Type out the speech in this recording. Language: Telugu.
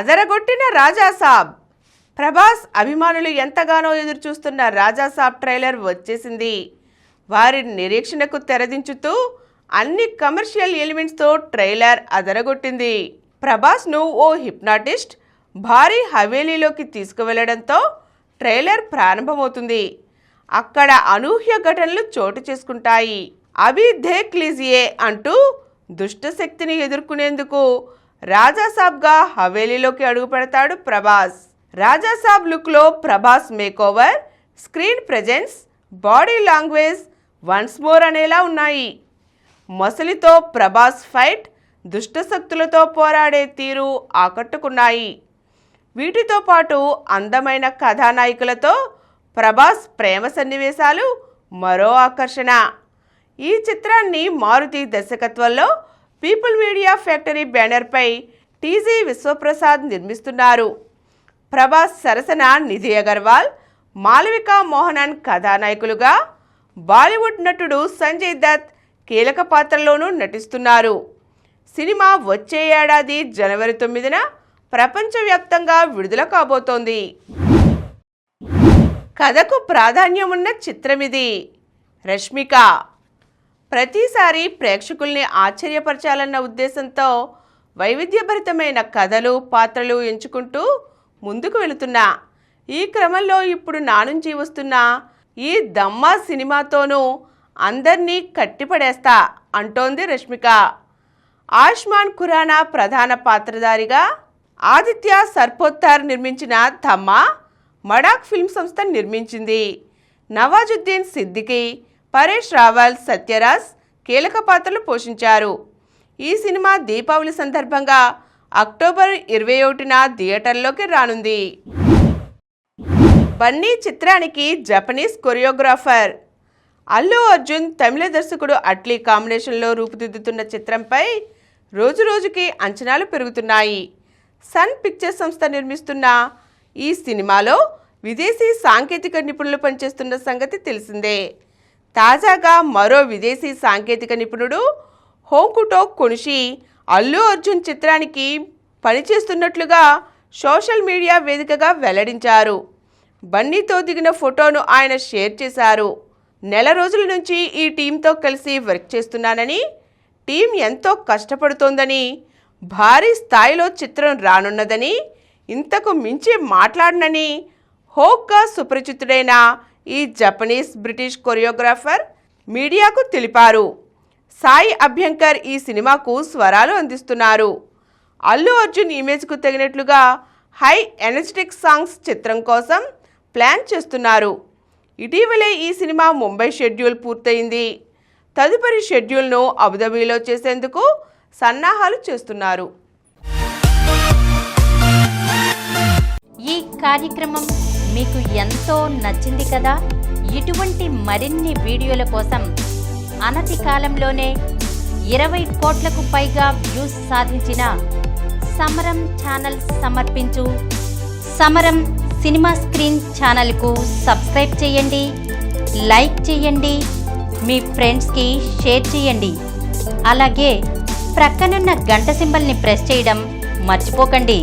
అదరగొట్టిన రాజాసాబ్. ప్రభాస్ అభిమానులు ఎంతగానో ఎదురుచూస్తున్న రాజాసాబ్ ట్రైలర్ వచ్చేసింది. వారి నిరీక్షణకు తెరదించుతూ అన్ని కమర్షియల్ ఎలిమెంట్స్తో ట్రైలర్ అదరగొట్టింది. ప్రభాస్ను ఓ హిప్నాటిస్ట్ భారీ హవేలీలోకి తీసుకువెళ్లడంతో ట్రైలర్ ప్రారంభమవుతుంది. అక్కడ అనూహ్య ఘటనలు చోటు చేసుకుంటాయి. అభి దేఖ్ లీజియే అంటూ దుష్టశక్తిని ఎదుర్కొనేందుకు రాజాసాబ్గా హవేలీలోకి అడుగు పెడతాడు ప్రభాస్. రాజాసాబ్ లుక్లో Prabhas makeover, screen presence, body language once more అనేలా ఉన్నాయి. మొసలితో ప్రభాస్ ఫైట్, దుష్టశక్తులతో పోరాడే తీరు ఆకట్టుకున్నాయి. వీటితో పాటు అందమైన కథానాయకులతో ప్రభాస్ ప్రేమ సన్నివేశాలు మరో ఆకర్షణ. ఈ చిత్రాన్ని మారుతి దర్శకత్వంలో పీపుల్ మీడియా ఫ్యాక్టరీ బ్యానర్పై టీజీ విశ్వప్రసాద్ నిర్మిస్తున్నారు. ప్రభాస్ సరసన నిధి అగర్వాల్, మాలవికా మోహనన్ కథానాయకులుగా, బాలీవుడ్ నటుడు సంజయ్ దత్ కీలక పాత్రలోనూ నటిస్తున్నారు. సినిమా వచ్చే ఏడాది జనవరి 9న ప్రపంచవ్యాప్తంగా విడుదల కాబోతోంది. కథకు ప్రాధాన్యం ఉన్న చిత్రమిది. రష్మిక ప్రతిసారి ప్రేక్షకుల్ని ఆశ్చర్యపరచాలన్న ఉద్దేశంతో వైవిధ్యభరితమైన కథలు, పాత్రలు ఎంచుకుంటూ ముందుకు వెళుతున్నా ఈ క్రమంలో ఇప్పుడు నా నుంచి వస్తున్న ఈ దమ్మా సినిమాతోనూ అందర్నీ కట్టిపడేస్తా అంటోంది రష్మిక. ఆయుష్మాన్ ఖురానా ప్రధాన పాత్రధారిగా ఆదిత్య సర్పోత్తర్ నిర్మించిన ధమ్మా మడాక్ ఫిల్మ్ సంస్థ నిర్మించింది. నవాజుద్దీన్ సిద్దికీ, పరేష్ రావల్, సత్యరాజ్ కీలక పాత్రలు పోషించారు. ఈ సినిమా దీపావళి సందర్భంగా అక్టోబర్ 21న థియేటర్లోకి రానుంది. బన్నీ చిత్రానికి జపనీస్ కొరియోగ్రాఫర్. అల్లు అర్జున్, తమిళ దర్శకుడు అట్లీ కాంబినేషన్లో రూపుదిద్దుతున్న చిత్రంపై రోజురోజుకి అంచనాలు పెరుగుతున్నాయి. సన్ పిక్చర్స్ సంస్థ నిర్మిస్తున్న ఈ సినిమాలో విదేశీ సాంకేతిక నిపుణులు పనిచేస్తున్న సంగతి తెలిసిందే. తాజాగా మరో విదేశీ సాంకేతిక నిపుణుడు హోకుటో కొనిషి అల్లు అర్జున్ చిత్రానికి పనిచేస్తున్నట్లుగా సోషల్ మీడియా వేదికగా వెల్లడించారు. బన్నీతో దిగిన ఫోటోను ఆయన షేర్ చేశారు. నెల రోజుల నుంచి ఈ టీంతో కలిసి వర్క్ చేస్తున్నానని, టీం ఎంతో కష్టపడుతోందని, భారీ స్థాయిలో చిత్రం రానున్నదని, ఇంతకు మించి మాట్లాడనని హోక్గా సుపరిచితుడైన ఈ జపనీస్ బ్రిటిష్ కొరియోగ్రాఫర్ మీడియాకు తెలిపారు. సాయి అభ్యంకర్ ఈ సినిమాకు స్వరాలు అందిస్తున్నారు. అల్లు అర్జున్ ఇమేజ్కు తగినట్లుగా హై ఎనర్జెటిక్ సాంగ్స్ చిత్రం కోసం ప్లాన్ చేస్తున్నారు. ఇటీవలే ఈ సినిమా ముంబై షెడ్యూల్ పూర్తయింది. తదుపరి షెడ్యూల్ను అబుదాబిలో చేసేందుకు సన్నాహాలు చేస్తున్నారు. ఈ కార్యక్రమం మీకు ఎంతో నచ్చింది కదా. ఇటువంటి మరిన్ని వీడియోల కోసం అనతి కాలంలోనే 20 కోట్లకు పైగా వ్యూస్ సాధించిన సమరం ఛానల్ సమర్పించు సమరం సినిమా స్క్రీన్ ఛానల్కు సబ్స్క్రైబ్ చేయండి, లైక్ చేయండి, మీ ఫ్రెండ్స్కి షేర్ చేయండి. అలాగే ప్రక్కనున్న గంట సింబల్ని ప్రెస్ చేయడం మర్చిపోకండి.